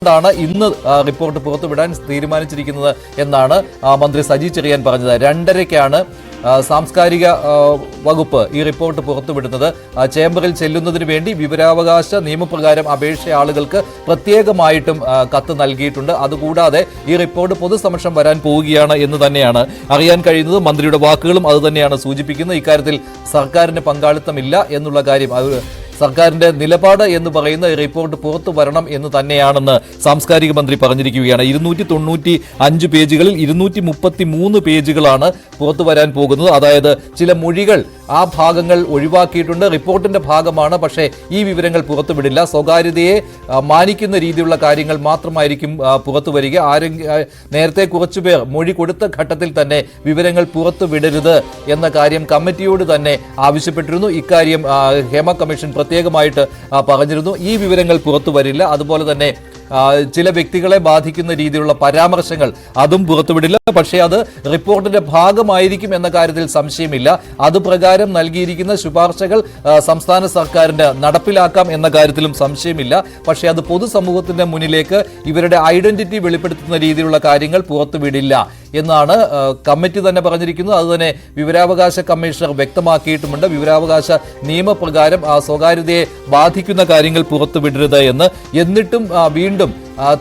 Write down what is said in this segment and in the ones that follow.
ാണ് ഇന്ന് റിപ്പോർട്ട് പുറത്തുവിടാൻ തീരുമാനിച്ചിരിക്കുന്നത് എന്നാണ് മന്ത്രി സജി ചെറിയാൻ പറഞ്ഞത്. 2:30-ക്കാണ് സാംസ്കാരിക വകുപ്പ് ഈ റിപ്പോർട്ട് പുറത്തുവിടുന്നത്. ചേംബറിൽ ചെല്ലുന്നതിന് വേണ്ടി വിവരാവകാശ നിയമപ്രകാരം അപേക്ഷ ആളുകൾക്ക് പ്രത്യേകമായിട്ടും കത്ത് നൽകിയിട്ടുണ്ട്. അതുകൂടാതെ ഈ റിപ്പോർട്ട് പൊതുസമക്ഷം വരാൻ പോവുകയാണ് എന്ന് തന്നെയാണ് അറിയാൻ കഴിയുന്നത്. മന്ത്രിയുടെ വാക്കുകളും അതുതന്നെയാണ് സൂചിപ്പിക്കുന്നത്. ഇക്കാര്യത്തിൽ സർക്കാരിന് പങ്കാളിത്തമില്ല എന്നുള്ള കാര്യം, സർക്കാരിന്റെ നിലപാട് എന്ന് പറയുന്ന റിപ്പോർട്ട് പുറത്തു വരണം എന്ന് തന്നെയാണെന്ന് സാംസ്കാരിക മന്ത്രി പറഞ്ഞിരിക്കുകയാണ്. 295 പേജുകളിൽ 233 പേജുകളാണ് പുറത്തു വരാൻ പോകുന്നത്. അതായത് ചില മൊഴികൾ ആ ഭാഗങ്ങൾ ഒഴിവാക്കിയിട്ടുണ്ട്. റിപ്പോർട്ടിന്റെ ഭാഗമാണ്, പക്ഷേ ഈ വിവരങ്ങൾ പുറത്തുവിടില്ല. സ്വകാര്യതയെ മാനിക്കുന്ന രീതിയിലുള്ള കാര്യങ്ങൾ മാത്രമായിരിക്കും പുറത്തു വരിക. നേരത്തെ കുറച്ചുപേർ മൊഴി കൊടുത്ത ഘട്ടത്തിൽ തന്നെ വിവരങ്ങൾ പുറത്തുവിടരുത് എന്ന കാര്യം കമ്മിറ്റിയോട് തന്നെ ആവശ്യപ്പെട്ടിരുന്നു. ഇക്കാര്യം ഹേമ കമ്മീഷൻ പ്രത്യേകമായിട്ട് പറഞ്ഞിരുന്നു. ഈ വിവരങ്ങൾ പുറത്തു വരില്ല. അതുപോലെ തന്നെ ചില വ്യക്തികളെ ബാധിക്കുന്ന രീതിയിലുള്ള പരാമർശങ്ങൾ അതും പുറത്തുവിടില്ല. പക്ഷേ അത് റിപ്പോർട്ടിന്റെ ഭാഗമായിരിക്കും എന്ന കാര്യത്തിൽ സംശയമില്ല. അതുപ്രകാരം നൽകിയിരിക്കുന്ന ശുപാർശകൾ സംസ്ഥാന സർക്കാരിന് നടപ്പിലാക്കാം എന്ന കാര്യത്തിലും സംശയമില്ല. പക്ഷേ അത് പൊതുസമൂഹത്തിന്റെ മുന്നിലേക്ക് ഇവരുടെ ഐഡന്റിറ്റി വെളിപ്പെടുത്തുന്ന രീതിയിലുള്ള കാര്യങ്ങൾ പുറത്തുവിടില്ല എന്നാണ് കമ്മിറ്റി തന്നെ പറഞ്ഞിരിക്കുന്നത്. അതുതന്നെ വിവരാവകാശ കമ്മീഷണർ വ്യക്തമാക്കിയിട്ടുമുണ്ട്. വിവരാവകാശ നിയമപ്രകാരം സ്വകാര്യതയെ ബാധിക്കുന്ന കാര്യങ്ങൾ പുറത്തുവിടരുത് എന്ന്. എന്നിട്ടും വീണ്ടും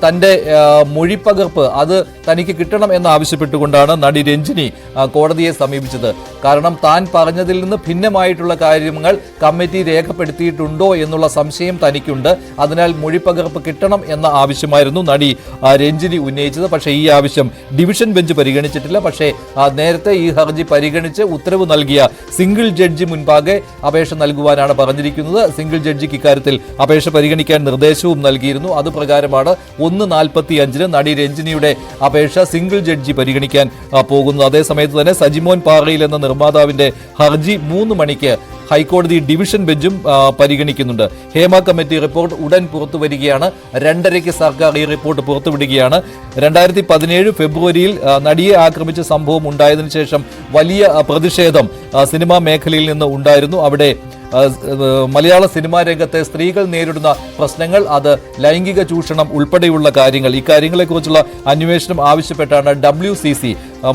തന്റെ മൊഴിപ്പകർപ്പ് അത് തനിക്ക് കിട്ടണം എന്നാവശ്യപ്പെട്ടുകൊണ്ടാണ് നടി രഞ്ജിനി കോടതിയെ സമീപിച്ചത്. കാരണം താൻ പറഞ്ഞതിൽ നിന്ന് ഭിന്നമായിട്ടുള്ള കാര്യങ്ങൾ കമ്മിറ്റി രേഖപ്പെടുത്തിയിട്ടുണ്ടോ എന്നുള്ള സംശയം തനിക്കുണ്ട്. അതിനാൽ മൊഴിപ്പകർപ്പ് കിട്ടണം എന്ന ആവശ്യമായിരുന്നു നടി രഞ്ജിനി ഉന്നയിച്ചത്. പക്ഷേ ഈ ആവശ്യം ഡിവിഷൻ ബെഞ്ച് പരിഗണിച്ചിട്ടില്ല. പക്ഷേ നേരത്തെ ഈ ഹർജി പരിഗണിച്ച് ഉത്തരവ് നൽകിയ സിംഗിൾ ജഡ്ജി മുൻപാകെ അപേക്ഷ നൽകുവാനാണ് പറഞ്ഞിരിക്കുന്നത്. സിംഗിൾ ജഡ്ജിക്ക് ഇക്കാര്യത്തിൽ അപേക്ഷ പരിഗണിക്കാൻ നിർദ്ദേശവും നൽകിയിരുന്നു. അതുപ്രകാരമാണ് 1:45 നടി രഞ്ജിനിയുടെ അപേക്ഷ സിംഗിൾ ജഡ്ജി പരിഗണിക്കാൻ പോകുന്നു. അതേസമയത്ത് തന്നെ സജിമോൻ പാറയിൽ എന്ന നിർമ്മാതാവിന്റെ ഹർജി 3 മണിക്ക് ഹൈക്കോടതി ഡിവിഷൻ ബെഞ്ചും പരിഗണിക്കുന്നുണ്ട്. ഹേമ കമ്മിറ്റി റിപ്പോർട്ട് ഉടൻ പുറത്തുവരികയാണ്. 2:30-ക്ക് സർക്കാർ ഈ റിപ്പോർട്ട് പുറത്തുവിടുകയാണ്. 2017 ഫെബ്രുവരിയിൽ നടിയെ ആക്രമിച്ച സംഭവം ഉണ്ടായതിനു ശേഷം വലിയ പ്രതിഷേധം സിനിമാ മേഖലയിൽ നിന്ന് ഉണ്ടായിരുന്നു. അവിടെ മലയാള സിനിമാ രംഗത്തെ സ്ത്രീകൾ നേരിടുന്ന പ്രശ്നങ്ങൾ, അത് ലൈംഗിക ചൂഷണം ഉൾപ്പെടെയുള്ള കാര്യങ്ങൾ, ഈ കാര്യങ്ങളെക്കുറിച്ചുള്ള അന്വേഷണം ആവശ്യപ്പെട്ടാണ് WCC,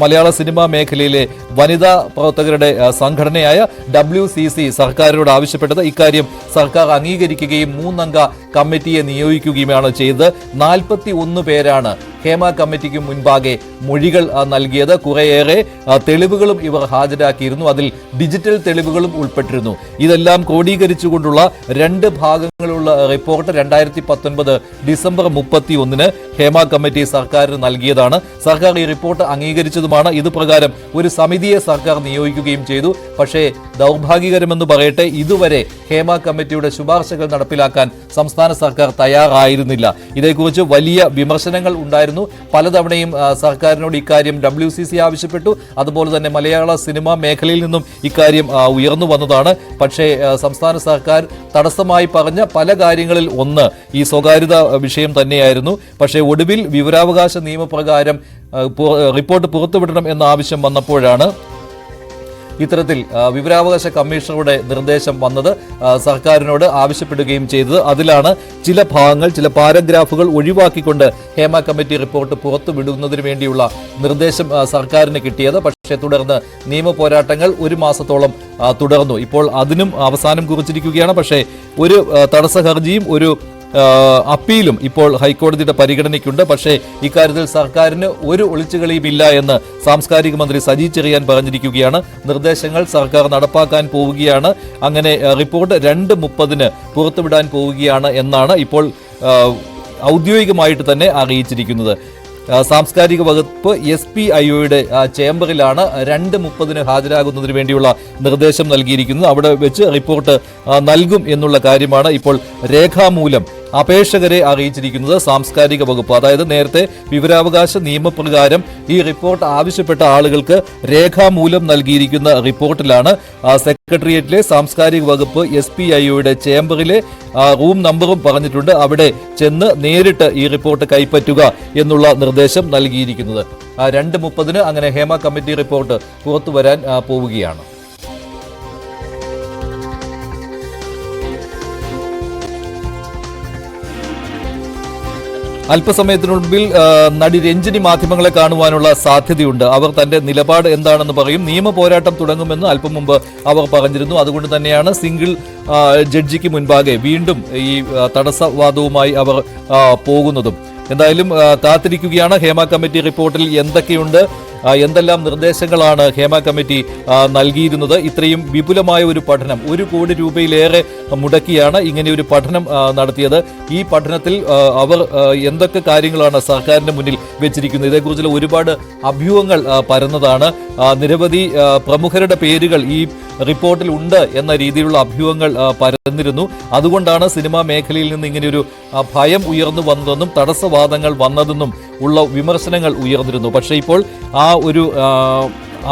മലയാള സിനിമാ മേഖലയിലെ വനിതാ പ്രവർത്തകരുടെ സംഘടനയായ WCC സർക്കാരിനോട് ആവശ്യപ്പെട്ടത്. ഇക്കാര്യം സർക്കാർ അംഗീകരിക്കുകയും 3 അംഗ കമ്മിറ്റിയെ നിയോഗിക്കുകയുമാണ് ചെയ്തത്. 41 പേരാണ് ഹേമ കമ്മിറ്റിക്ക് മുൻപാകെ മൊഴികൾ നൽകിയത്. കുറേയേറെ തെളിവുകളും ഇവർ ഹാജരാക്കിയിരുന്നു. അതിൽ ഡിജിറ്റൽ തെളിവുകളും ഉൾപ്പെട്ടിരുന്നു. ഇതെല്ലാം ക്രോഡീകരിച്ചുകൊണ്ടുള്ള 2 ഭാഗങ്ങളുള്ള റിപ്പോർട്ട് 2019 ഡിസംബർ 31 ഹേമ കമ്മിറ്റി സർക്കാരിന് നൽകിയതാണ്. സർക്കാർ ഈ റിപ്പോർട്ട് അംഗീകരിച്ചതുമാണ്. ഇത് പ്രകാരം ഒരു സമിതിയെ സർക്കാർ നിയോഗിക്കുകയും ചെയ്തു. പക്ഷേ ദൗർഭാഗ്യകരമെന്ന് പറയട്ടെ, ഇതുവരെ ഹേമ കമ്മിറ്റിയുടെ ശുപാർശകൾ നടപ്പിലാക്കാൻ സംസ്ഥാന സർക്കാർ തയ്യാറായിരുന്നില്ല. ഇതേക്കുറിച്ച് വലിയ വിമർശനങ്ങൾ ഉണ്ടായിരുന്നു. പലതവണയും സർക്കാരിനോട് ഇക്കാര്യം WCC ആവശ്യപ്പെട്ടു. അതുപോലെ തന്നെ മലയാള സിനിമാ മേഖലയിൽ നിന്നും ഇക്കാര്യം ഉയർന്നു വന്നതാണ്. പക്ഷേ സംസ്ഥാന സർക്കാർ തടസ്സമായി പറഞ്ഞ പല കാര്യങ്ങളിൽ ഒന്ന് ഈ സ്വകാര്യത വിഷയം തന്നെയായിരുന്നു. പക്ഷേ ഒടുവിൽ വിവരാവകാശ നിയമപ്രകാരം റിപ്പോർട്ട് പുറത്തുവിടണം എന്ന ആവശ്യം വന്നപ്പോഴാണ് ഇത്തരത്തിൽ വിവരാവകാശ കമ്മീഷണറുടെ നിർദ്ദേശം വന്നത്, സർക്കാരിനോട് ആവശ്യപ്പെടുകയും ചെയ്തത്. അതിലാണ് ചില ഭാഗങ്ങൾ, ചില പാരഗ്രാഫുകൾ ഒഴിവാക്കിക്കൊണ്ട് ഹേമ കമ്മിറ്റി റിപ്പോർട്ട് പുറത്തുവിടുന്നതിന് വേണ്ടിയുള്ള നിർദ്ദേശം സർക്കാരിന് കിട്ടിയത്. പക്ഷേ തുടർന്ന് നിയമ പോരാട്ടങ്ങൾ 1 മാസത്തോളം തുടർന്നു. ഇപ്പോൾ അതിനും അവസാനം കുറിച്ചിരിക്കുകയാണ്. പക്ഷേ ഒരു തടസ്സ ഹർജിയും ഒരു അപ്പീലും ഇപ്പോൾ ഹൈക്കോടതിയുടെ പരിഗണനയ്ക്കുണ്ട്. പക്ഷേ ഇക്കാര്യത്തിൽ സർക്കാരിന് ഒരു ഒളിച്ചുകളിയുമില്ല എന്ന് സാംസ്കാരിക മന്ത്രി സജി ചെറിയാൻ പറഞ്ഞിരിക്കുകയാണ്. നിർദ്ദേശങ്ങൾ സർക്കാർ നടപ്പാക്കാൻ പോവുകയാണ്. അങ്ങനെ റിപ്പോർട്ട് 2:30 പുറത്തുവിടാൻ പോവുകയാണ് എന്നാണ് ഇപ്പോൾ ഔദ്യോഗികമായിട്ട് തന്നെ അറിയിച്ചിരിക്കുന്നത്. സാംസ്കാരിക വകുപ്പ് SPIOയുടെ ചേംബറിലാണ് 2:30 ഹാജരാകുന്നതിന് വേണ്ടിയുള്ള നിർദ്ദേശം നൽകിയിരിക്കുന്നത്. അവിടെ വെച്ച് റിപ്പോർട്ട് നൽകും എന്നുള്ള കാര്യമാണ് ഇപ്പോൾ രേഖാമൂലം അപേക്ഷകരെ അറിയിച്ചിരിക്കുന്നത് സാംസ്കാരിക വകുപ്പ്. അതായത് നേരത്തെ വിവരാവകാശ നിയമപ്രകാരം ഈ റിപ്പോർട്ട് ആവശ്യപ്പെട്ട ആളുകൾക്ക് രേഖാമൂലം നൽകിയിരിക്കുന്ന റിപ്പോർട്ടിലാണ് സെക്രട്ടേറിയറ്റിലെ സാംസ്കാരിക വകുപ്പ് SPIOയുടെ ചേംബറിലെ റൂം നമ്പറും പറഞ്ഞിട്ടുണ്ട്. അവിടെ ചെന്ന് നേരിട്ട് ഈ റിപ്പോർട്ട് കൈപ്പറ്റുക എന്നുള്ള നിർദ്ദേശം നൽകിയിരിക്കുന്നത്. 2:30 അങ്ങനെ ഹേമ കമ്മിറ്റി റിപ്പോർട്ട് പുറത്തു വരാൻ പോവുകയാണ്. അല്പസമയത്തിനുള്ളിൽ നടി രഞ്ജിനി മാധ്യമങ്ങളെ കാണുവാനുള്ള സാധ്യതയുണ്ട്. അവർ തന്റെ നിലപാട് എന്താണെന്ന് പറയും. നിയമ പോരാട്ടം തുടങ്ങുമെന്ന് അല്പം മുമ്പ് അവർ പറഞ്ഞിരുന്നു. അതുകൊണ്ട് തന്നെയാണ് സിംഗിൾ ജഡ്ജിക്ക് മുൻപാകെ വീണ്ടും ഈ തടസ്സവാദവുമായി അവർ പോകുന്നതും. എന്തായാലും കാത്തിരിക്കുകയാണ്. ഹേമ കമ്മിറ്റി റിപ്പോർട്ടിൽ എന്തൊക്കെയുണ്ട്, എന്തെല്ലാം നിർദ്ദേശങ്ങളാണ് ഹേമ കമ്മിറ്റി നൽകിയിരുന്നത്. ഇത്രയും വിപുലമായ ഒരു പഠനം, 1 കോടി രൂപയിലേറെ മുടക്കിയാണ് ഇങ്ങനെയൊരു പഠനം നടത്തിയത്. ഈ പഠനത്തിൽ അവർ എന്തൊക്കെ കാര്യങ്ങളാണ് സർക്കാരിന്റെ മുന്നിൽ വെച്ചിരിക്കുന്നത്, ഇതേക്കുറിച്ചുള്ള ഒരുപാട് അഭ്യൂഹങ്ങൾ പരന്നതാണ്. നിരവധി പ്രമുഖരുടെ പേരുകൾ ഈ റിപ്പോർട്ടിൽ ഉണ്ട് എന്ന രീതിയിലുള്ള അഭ്യൂഹങ്ങൾ പരന്നിരുന്നു. അതുകൊണ്ടാണ് സിനിമാ മേഖലയിൽ നിന്ന് ഇങ്ങനെയൊരു ഭയം ഉയർന്നു വന്നതെന്നും തടസ്സവാദങ്ങൾ വന്നതെന്നും ഉള്ള വിമർശനങ്ങൾ ഉയർന്നിരുന്നു. പക്ഷേ ഇപ്പോൾ ആ ഒരു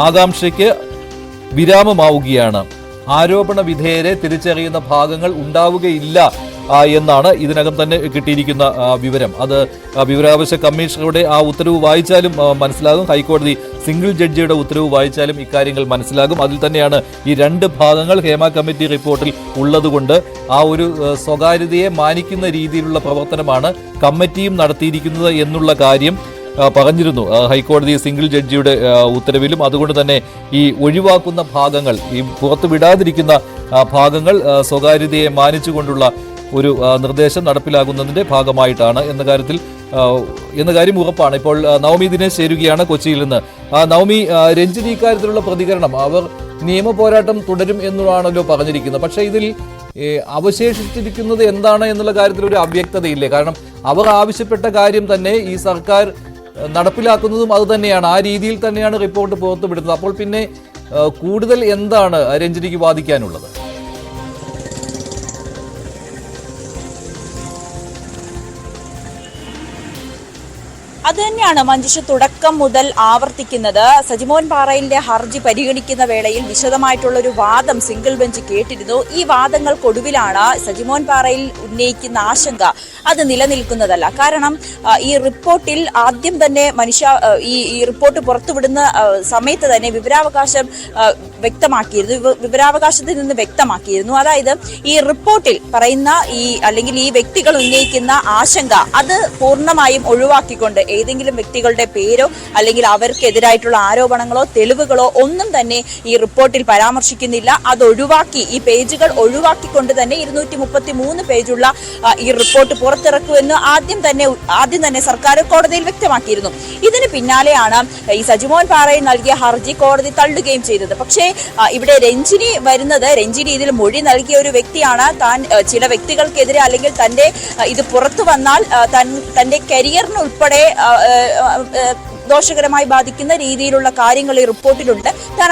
ആകാംക്ഷയ്ക്ക് വിരാമമാവുകയാണ്. ആരോപണ വിധേയരെ തിരിച്ചറിയുന്ന ഭാഗങ്ങൾ ഉണ്ടാവുകയില്ല എന്നാണ് ഇതിനകം തന്നെ കിട്ടിയിരിക്കുന്ന വിവരം. അത് വിവരാവകാശ കമ്മീഷണറുടെ ആ ഉത്തരവ് വായിച്ചാലും മനസ്സിലാകും. ഹൈക്കോടതി സിംഗിൾ ജഡ്ജിയുടെ ഉത്തരവ് വായിച്ചാലും ഇക്കാര്യങ്ങൾ മനസ്സിലാകും. അതിൽ തന്നെയാണ് ഈ 2 ഭാഗങ്ങൾ ഹേമ കമ്മിറ്റി റിപ്പോർട്ടിൽ ഉള്ളതുകൊണ്ട് ആ ഒരു സ്വകാര്യതയെ മാനിക്കുന്ന രീതിയിലുള്ള പ്രവർത്തനമാണ് കമ്മിറ്റിയും നടത്തിയിരിക്കുന്നത് എന്നുള്ള കാര്യം പറഞ്ഞിരുന്നു ഹൈക്കോടതി സിംഗിൾ ജഡ്ജിയുടെ ഉത്തരവിലും. അതുകൊണ്ട് തന്നെ ഈ ഒഴിവാക്കുന്ന ഭാഗങ്ങൾ, ഈ പുറത്തു വിടാതിരിക്കുന്ന ഭാഗങ്ങൾ സ്വകാര്യതയെ മാനിച്ചുകൊണ്ടുള്ള ഒരു നിർദ്ദേശം നടപ്പിലാകുന്നതിന്റെ ഭാഗമായിട്ടാണ് എന്ന കാര്യം ഉറപ്പാണ്. ഇപ്പോൾ നവമി ദിനേശ് ചേരുകയാണ് കൊച്ചിയിൽ നിന്ന്. നവമി, രഞ്ജിനി ഇക്കാര്യത്തിലുള്ള പ്രതികരണം, അവർ നിയമ പോരാട്ടം തുടരും എന്നുള്ളതാണല്ലോ പറഞ്ഞിരിക്കുന്നത്. പക്ഷേ ഇതിൽ അവശേഷിച്ചിരിക്കുന്നത് എന്താണ് എന്നുള്ള കാര്യത്തിൽ ഒരു അവ്യക്തതയില്ലേ? കാരണം അവർ ആവശ്യപ്പെട്ട കാര്യം തന്നെ ഈ സർക്കാർ നടപ്പിലാക്കുന്നതും അത് തന്നെയാണ്. ആ രീതിയിൽ തന്നെയാണ് റിപ്പോർട്ട് പുറത്തുവിടുന്നത്. അപ്പോൾ പിന്നെ കൂടുതൽ എന്താണ് രഞ്ജിനിക്ക് വാദിക്കാനുള്ളത്? അത് തന്നെയാണ് മഞ്ജുഷ തുടക്കം മുതൽ ആവർത്തിക്കുന്നത്. സജിമോൻ പാറയിലിന്റെ ഹർജി പരിഗണിക്കുന്ന വേളയിൽ വിശദമായിട്ടുള്ള ഒരു വാദം സിംഗിൾ ബെഞ്ച് കേട്ടിരുന്നു. ഈ വാദങ്ങൾക്കൊടുവിലാണ് സജിമോൻ പാറയിൽ ഉന്നയിക്കുന്ന ആശങ്ക അത് നിലനിൽക്കുന്നതല്ല. കാരണം ഈ റിപ്പോർട്ടിൽ ആദ്യം തന്നെ ഈ റിപ്പോർട്ട് പുറത്തുവിടുന്ന സമയത്ത് തന്നെ വിവരാവകാശം വിവരാവകാശത്തിൽ നിന്ന് വ്യക്തമാക്കിയിരുന്നു. അതായത് ഈ റിപ്പോർട്ടിൽ പറയുന്ന അല്ലെങ്കിൽ ഈ വ്യക്തികൾ ഉന്നയിക്കുന്ന ആശങ്ക അത് പൂർണ്ണമായും ഒഴിവാക്കിക്കൊണ്ട് ഏതെങ്കിലും വ്യക്തികളുടെ പേരോ അല്ലെങ്കിൽ അവർക്കെതിരായിട്ടുള്ള ആരോപണങ്ങളോ തെളിവുകളോ ഒന്നും തന്നെ ഈ റിപ്പോർട്ടിൽ പരാമർശിക്കുന്നില്ല. അത് ഒഴിവാക്കി, ഈ പേജുകൾ ഒഴിവാക്കിക്കൊണ്ട് തന്നെ 233 പേജുള്ള ഈ റിപ്പോർട്ട് പുറത്തിറക്കുമെന്ന് ആദ്യം തന്നെ സർക്കാർ കോടതിയിൽ വ്യക്തമാക്കിയിരുന്നു. ഇതിന് പിന്നാലെയാണ് ഈ സജിമോൻ പാറയിൽ നൽകിയ ഹർജി കോടതി തള്ളുകയും ചെയ്തത്. പക്ഷേ ഇവിടെ രഞ്ജിനി ഇതിൽ മൊഴി നൽകിയ ഒരു വ്യക്തിയാണ്. താൻ ചില വ്യക്തികൾക്കെതിരെ അല്ലെങ്കിൽ തന്റെ ഇത് പുറത്തു വന്നാൽ തന്റെ കരിയറിനുൾപ്പെടെ ദോഷകരമായി ബാധിക്കുന്ന രീതിയിലുള്ള കാര്യങ്ങൾ ഈ റിപ്പോർട്ടിലുണ്ട്. താൻ